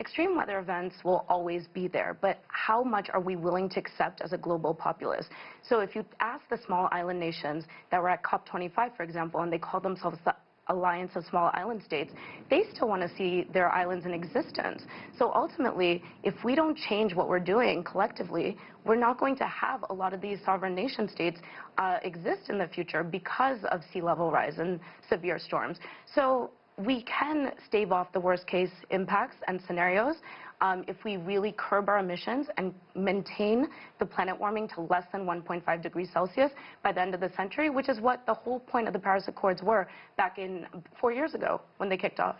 Extreme weather events will always be there, but how much are we willing to accept as a global populace? So if you ask the small island nations that were at COP25, for example, and they call themselves the Alliance of Small Island States, they still want to see their islands in existence. So ultimately, if we don't change what we're doing collectively, we're not going to have a lot of these sovereign nation states exist in the future because of sea level rise and severe storms. So we can stave off the worst case impacts and scenarios if we really curb our emissions and maintain the planet warming to less than 1.5 degrees Celsius by the end of the century, which is what the whole point of the Paris Accords were back in 4 years ago when they kicked off.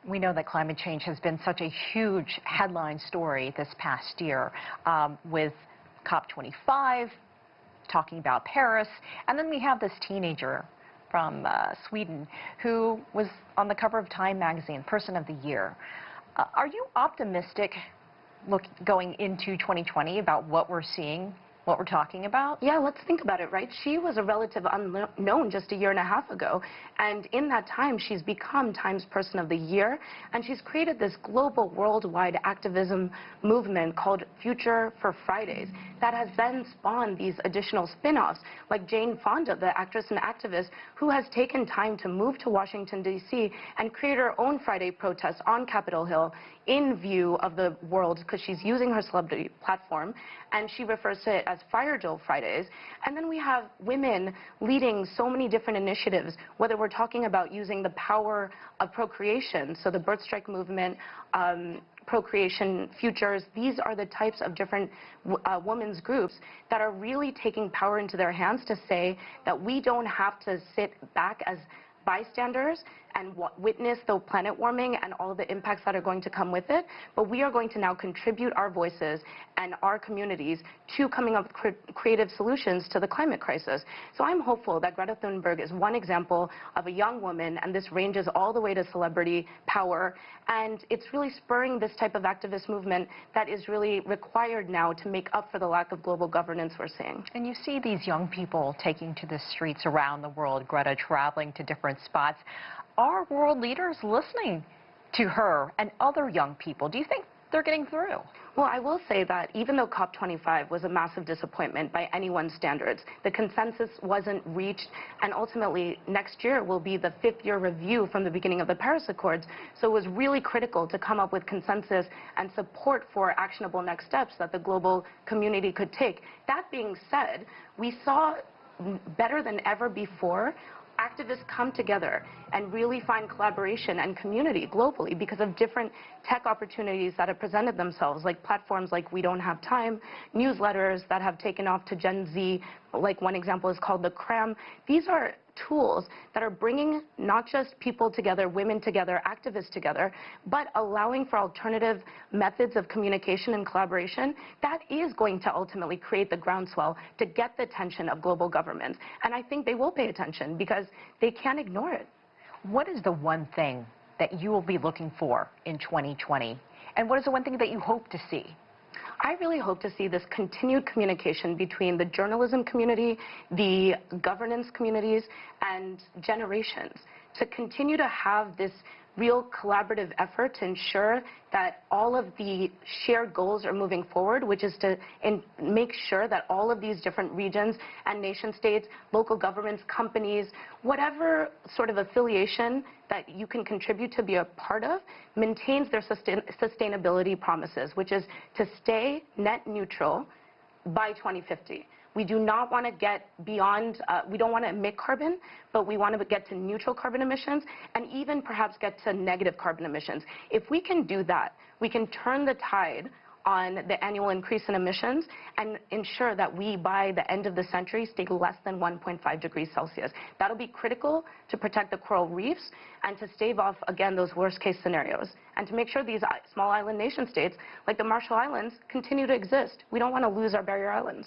We know that climate change has been such a huge headline story this past year with COP25 talking about Paris, and then we have this teenager from Sweden who was on the cover of Time magazine, Person of the Year. Are you optimistic going into 2020 about what we're seeing, what we're talking about? Yeah, let's think about it, right? She was a relative unknown just a year and a half ago, and in that time she's become Time's Person of the Year, and she's created this global, worldwide activism movement called Future for Fridays that has then spawned these additional spin-offs, like Jane Fonda, the actress and activist, who has taken time to move to Washington, D.C. and create her own Friday protest on Capitol Hill in view of the world, because she's using her celebrity platform, and she refers to it as Fire Drill Fridays. And then we have women leading so many different initiatives, whether we're talking about using the power of procreation, so the birth strike movement, procreation futures. These are the types of different women's groups that are really taking power into their hands to say that we don't have to sit back as bystanders and witness the planet warming and all the impacts that are going to come with it, but we are going to now contribute our voices and our communities to coming up with creative solutions to the climate crisis. So I'm hopeful that Greta Thunberg is one example of a young woman, and this ranges all the way to celebrity power, and it's really spurring this type of activist movement that is really required now to make up for the lack of global governance we're seeing. And you see these young people taking to the streets around the world, Greta traveling to different spots. Are world leaders listening to her and other young people? Do you think they're getting through? Well, I will say that even though COP25 was a massive disappointment by anyone's standards, the consensus wasn't reached, and ultimately next year will be the 5th-year review from the beginning of the Paris Accords. So it was really critical to come up with consensus and support for actionable next steps that the global community could take. That being said, we saw better than ever before activists come together and really find collaboration and community globally because of different tech opportunities that have presented themselves, like platforms like We Don't Have Time, newsletters that have taken off to Gen Z, like one example is called The Cram. These are tools that are bringing not just people together, women together, activists together, but allowing for alternative methods of communication and collaboration that is going to ultimately create the groundswell to get the attention of global governments. And I think they will pay attention because they can't ignore it. What is the one thing that you will be looking for in 2020? And what is the one thing that you hope to see? I really hope to see this continued communication between the journalism community, the governance communities, and generations to continue to have this real collaborative effort to ensure that all of the shared goals are moving forward, which is to make sure that all of these different regions and nation states, local governments, companies, whatever sort of affiliation that you can contribute to be a part of, maintains their sustainability promises, which is to stay net neutral by 2050. We do not want to get beyond, we don't want to emit carbon, but we want to get to neutral carbon emissions and even perhaps get to negative carbon emissions. If we can do that, we can turn the tide on the annual increase in emissions and ensure that we, by the end of the century, stay less than 1.5 degrees Celsius. That'll be critical to protect the coral reefs and to stave off, again, those worst-case scenarios, and to make sure these small island nation states, like the Marshall Islands, continue to exist. We don't want to lose our barrier islands.